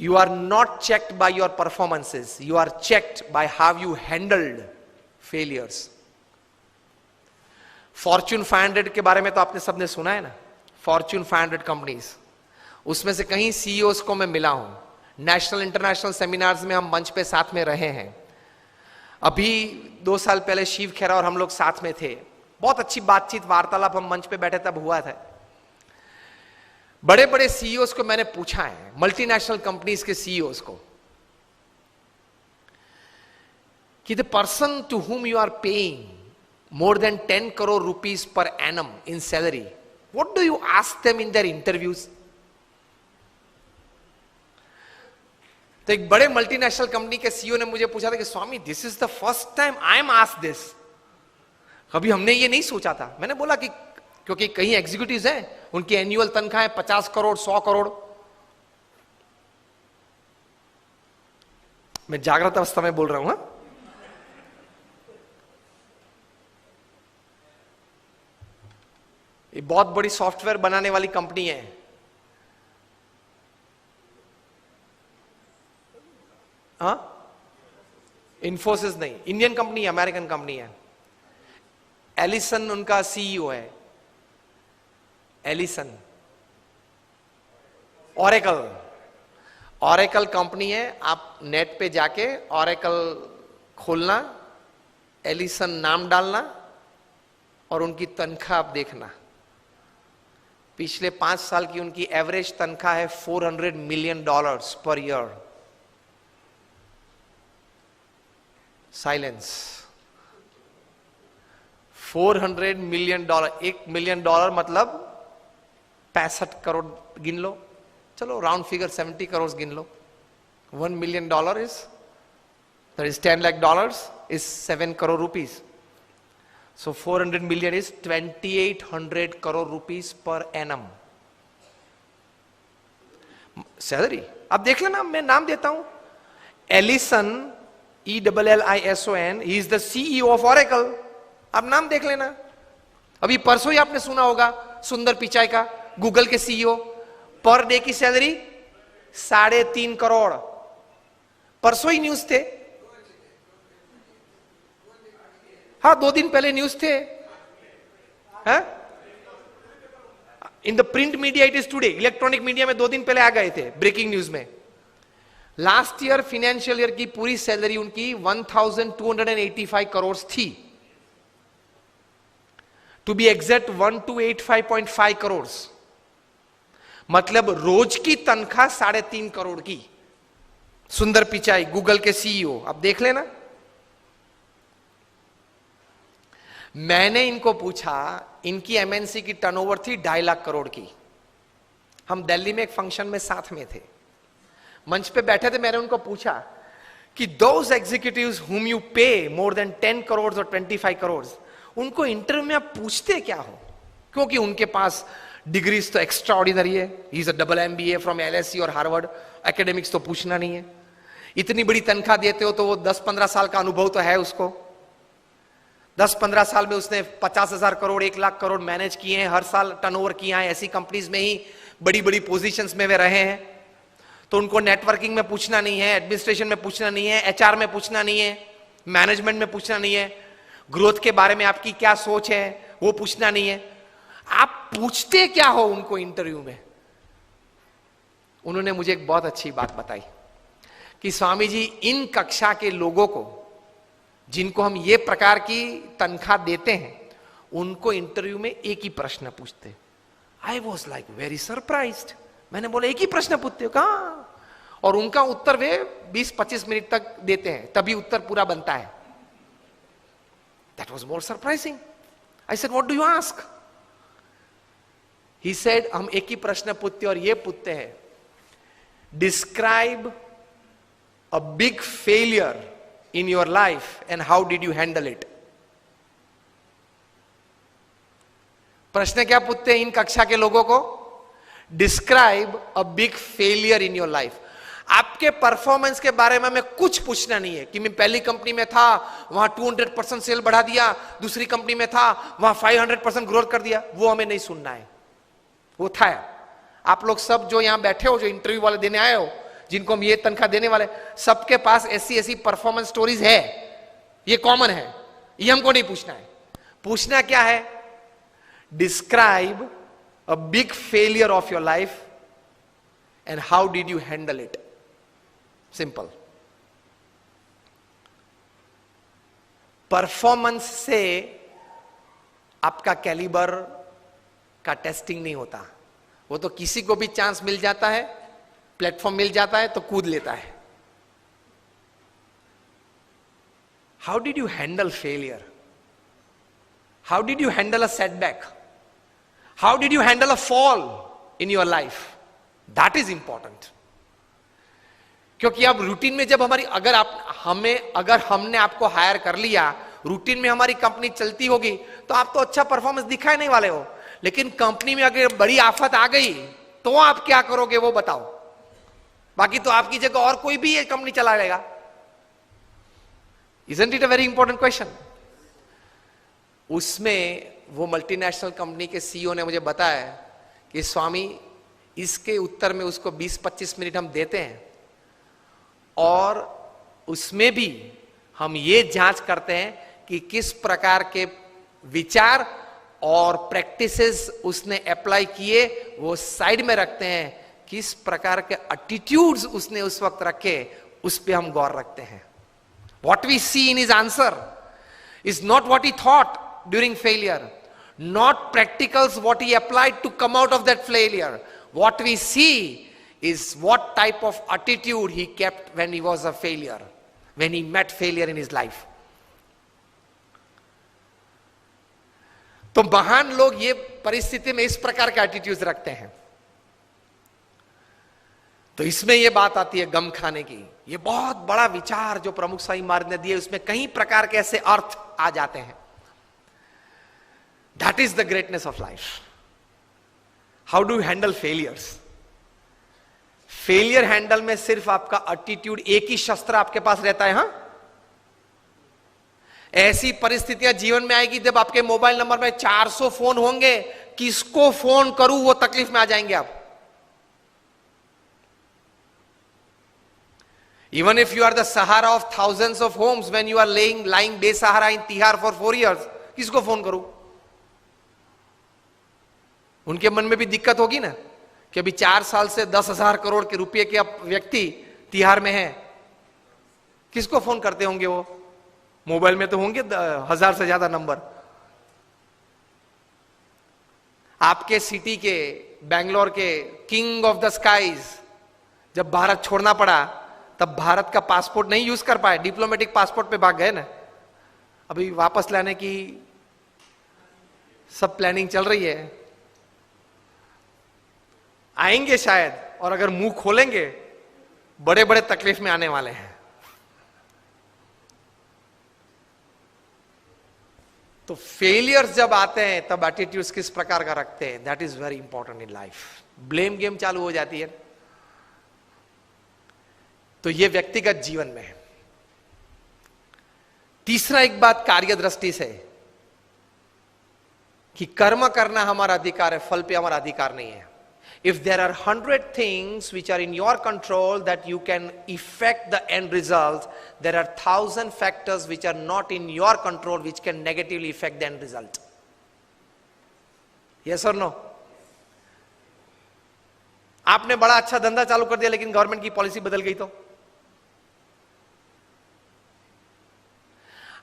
You are not checked by your performances. You are checked by how you handled failures. Fortune 500 के बारे में तो आपने सबने सुना है ना, Fortune 500 कंपनीज, उसमें से कहीं सीईओज को मैं मिला हूं, नेशनल इंटरनेशनल सेमिनार्स में हम मंच पे साथ में रहे हैं। अभी 2 साल पहले शिव खेरा और हम लोग साथ में थे, बहुत अच्छी बातचीत वार्तालाप हम मंच पे बैठे तब हुआ था। बड़े बड़े सीईओज को मैंने पूछा है, मल्टीनेशनल कंपनीज के सीईओज को, कि the person to whom you are paying more than 10 crore rupees per annum in salary, what do you ask them in their interviews? तो एक बड़े मल्टीनेशनल कंपनी के सीईओ ने मुझे पूछा था कि Swami, this is the first time I am asked this, कभी हमने ये नहीं सोचा था। मैंने बोला कि क्योंकि कई एग्जीक्यूटिव्स हैं, उनकी एनुअल तनख्वाह है 50 करोड़ 100 करोड़। मैं जागृत अवस्था में बोल रहा हूं। ये बहुत बड़ी सॉफ्टवेयर बनाने वाली कंपनी है, हाँ, इन्फोसिस नहीं, इंडियन कंपनी है, अमेरिकन कंपनी है। एलिसन उनका सीईओ है, एलिसन। ऑरेकल कंपनी है, आप नेट पे जाके ऑरेकल खोलना, एलिसन नाम डालना और उनकी तनख्वाह आप देखना। पिछले 5 साल की उनकी एवरेज तनख्वाह है $400 million per year. Silence. $400 million, $1 million मतलब 65 करोड़ गिन लो, चलो राउंड फिगर 70 करोड़ गिन लो। $1 million is, that is $10 lakh is 7 crore rupees. So 400 million is 2800 crore rupees per annum salary. अब देख लेना, मैं नाम देता हूं, Allison, ELLISON, he is the CEO of Oracle। अब नाम देख लेना। अभी परसों ही आपने सुना होगा सुंदर पिचाई का, गूगल के सीईओ, पर डे की सैलरी 3.5 करोड़। परसों ही न्यूज थे, हाँ 2 दिन पहले न्यूज थे। In the print media it is today, electronic media में 2 दिन पहले आ गए थे ब्रेकिंग न्यूज में। लास्ट ईयर फाइनेंशियल ईयर की पूरी सैलरी उनकी 1285 करोड़ थी, टू बी एग्जैक्ट 1285.5 करोड़, मतलब रोज की तनख्वाह 3.5 करोड़ की। सुंदर पिचाई, गूगल के सीईओ, अब देख लेना। मैंने इनको पूछा, इनकी एमएनसी की टर्नओवर थी 2.5 लाख करोड़ की। हम दिल्ली में एक फंक्शन में साथ में थे, मंच पे बैठे थे, मैंने उनको पूछा कि दोज एग्जीक्यूटिव्स हुम यू पे मोर देन 10 करोड़ और 25 करोड़, उनको इंटरव्यू में आप पूछते क्या हो? क्योंकि उनके पास डिग्रीज तो एक्स्ट्रा ऑर्डिनरी है, he is a double MBA from LSE और हार्वर्ड, एकेडमिक्स तो पूछना नहीं है। इतनी बड़ी तनख्वाह देते हो तो वो 10-15 साल का अनुभव तो है उसको। 10-15 साल में उसने 50,000 करोड़ 1 लाख करोड़ मैनेज किए हैं, हर साल टर्नओवर किया है, ऐसी कंपनीज में ही बड़ी बड़ी पोजीशंस में वे रहे हैं। तो उनको नेटवर्किंग में पूछना नहीं है, एडमिनिस्ट्रेशन में पूछना नहीं है, HR में पूछना नहीं है, मैनेजमेंट में पूछना नहीं है, ग्रोथ के बारे में आपकी क्या सोच है वो पूछना नहीं है। आप पूछते क्या हो उनको इंटरव्यू में? उन्होंने मुझे एक बहुत अच्छी बात बताई कि स्वामी जी, इन कक्षा के लोगों को जिनको हम ये प्रकार की तनख्वाह देते हैं, उनको इंटरव्यू में एक ही प्रश्न पूछते। I was like very surprised. मैंने बोला एक ही प्रश्न पूछते हो? कहाँ? और उनका उत्तर वे 20-25 मिनट तक देते हैं, तभी उत्तर पूरा बनता है। That was more surprising. I said what do you ask? He said हम एक ही प्रश्न पूछते और ये पूछते हैं, describe a big failure in your life and how did you handle it? प्रश्न क्या पूछते हैं इन कक्षा के लोगों को? Describe a big failure in your life. आपके परफॉर्मेंस के बारे में हमें कुछ पूछना नहीं है कि मैं पहली कंपनी में था, वहां 200% सेल बढ़ा दिया, दूसरी कंपनी में था, वहां 500% ग्रोथ कर दिया, वो हमें नहीं सुनना है। वो था आप लोग सब जो यहां बैठे हो, जो इंटरव्यू वाले देने आए हो, जिनको हम ये तनख्वाह देने वाले, सबके पास ऐसी ऐसी परफॉर्मेंस स्टोरीज है, ये कॉमन है, ये हमको नहीं पूछना है। पूछना क्या है? Describe a big failure of your life and how did you handle it. Simple. Performance से आपका कैलिबर का टेस्टिंग नहीं होता। वो तो किसी को भी चांस मिल जाता है, प्लेटफॉर्म मिल जाता है तो कूद लेता है। How did you handle failure? How did you handle a setback? How did you handle a fall in your life? That is important. क्योंकि अब रूटीन में जब हमारी, अगर हमने आपको हायर कर लिया, रूटीन में हमारी कंपनी चलती होगी, तो आप तो अच्छा परफॉर्मेंस दिखाए नहीं वाले हो। लेकिन कंपनी में अगर बड़ी आफत आ गई तो आप क्या करोगे वो बताओ। बाकी तो आपकी जगह और कोई भी ये कंपनी चला लेगा। Isn't it a very important question? उसमें वो मल्टीनेशनल कंपनी के सीईओ ने मुझे बताया कि स्वामी, इसके उत्तर में उसको 20-25 मिनट हम देते हैं और उसमें भी हम ये जांच करते हैं कि किस प्रकार के विचार और प्रैक्टिसेस उसने अप्लाई किए, वो साइड में रखते हैं। किस प्रकार के एटीट्यूड्स उसने उस वक्त रखे, उस पर हम गौर रखते हैं। What we see in his answer is not what he thought during failure, not practicals what he applied to come out of that failure. What we see is what type of attitude he kept when he was a failure, when he met failure in his life. तो महान लोग ये परिस्थिति में इस प्रकार के attitudes रखते हैं। तो इसमें यह बात आती है गम खाने की। यह बहुत बड़ा विचार जो प्रमुख स्वामी महाराज ने दिए, उसमें कई प्रकार के ऐसे अर्थ आ जाते हैं। That is the greatness of life. How do you handle failures? Failure handle में सिर्फ आपका एटीट्यूड, एक ही शस्त्र आपके पास रहता है। हां, ऐसी परिस्थितियां जीवन में आएगी जब आपके मोबाइल नंबर में 400 फोन होंगे, किसको फोन करूं वो तकलीफ में आ जाएंगे आप। Even if you are the Sahara of thousands of homes, when you are lying बेसहारा in तिहार for 4 years, किसको फोन करूं? उनके मन में भी दिक्कत होगी ना कि अभी 4 साल से 10,000 करोड़ के रुपए के व्यक्ति तिहार में हैं, किसको फोन करते होंगे वो? मोबाइल में तो होंगे 1000 से ज्यादा नंबर। आपके सिटी के, बैंगलोर के किंग ऑफ द स्काईज जब भारत छोड़ना पड़ा, तब भारत का पासपोर्ट नहीं यूज कर पाए, डिप्लोमेटिक पासपोर्ट पे भाग गए ना। अभी वापस लाने की सब प्लानिंग चल रही है, आएंगे शायद, और अगर मुंह खोलेंगे बड़े बड़े तकलीफ में आने वाले हैं। तो फेलियर्स जब आते हैं तब एटीट्यूड्स किस प्रकार का रखते हैं, that is very important in life. Blame game चालू हो जाती है। तो यह व्यक्तिगत जीवन में है। तीसरा एक बात कार्य दृष्टि से, कि कर्म करना हमारा अधिकार है, फल पे हमारा अधिकार नहीं है। If there are 100 things which are in your control that you can effect the end result, there are 1000 factors which are not in your control which can negatively effect the end result. Yes और no? आपने बड़ा अच्छा धंधा चालू कर दिया लेकिन government की पॉलिसी बदल गई तो?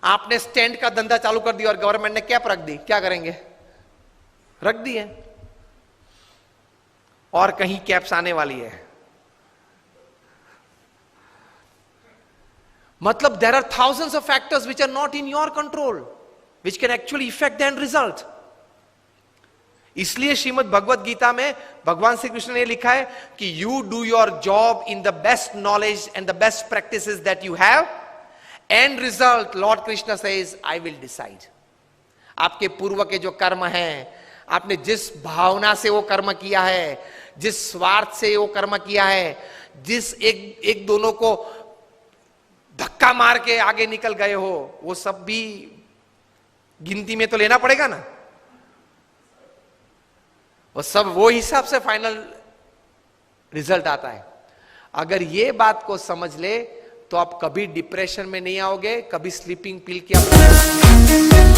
आपने स्टैंड का धंधा चालू कर दिया और गवर्नमेंट ने कैप रख दी, क्या करेंगे? रख दी है, और कहीं कैप्स आने वाली है। मतलब there are thousands of factors which are not in your control which can actually effect the end result. इसलिए श्रीमद् भगवत गीता में भगवान श्री कृष्ण ने लिखा है कि you do your job in the best knowledge and the best practices that you have, and result Lord Krishna says I will decide. आपके पूर्व के जो कर्म हैं, आपने जिस भावना से वो कर्म किया है, जिस स्वार्थ से वो कर्म किया है, जिस एक दोनों को धक्का मार के आगे निकल गए हो, वो सब भी गिनती में तो लेना पड़ेगा ना। वो सब वो हिसाब से फाइनल रिजल्ट आता है। अगर ये बात को समझ ले तो आप कभी डिप्रेशन में नहीं आओगे, कभी स्लीपिंग पिल की आप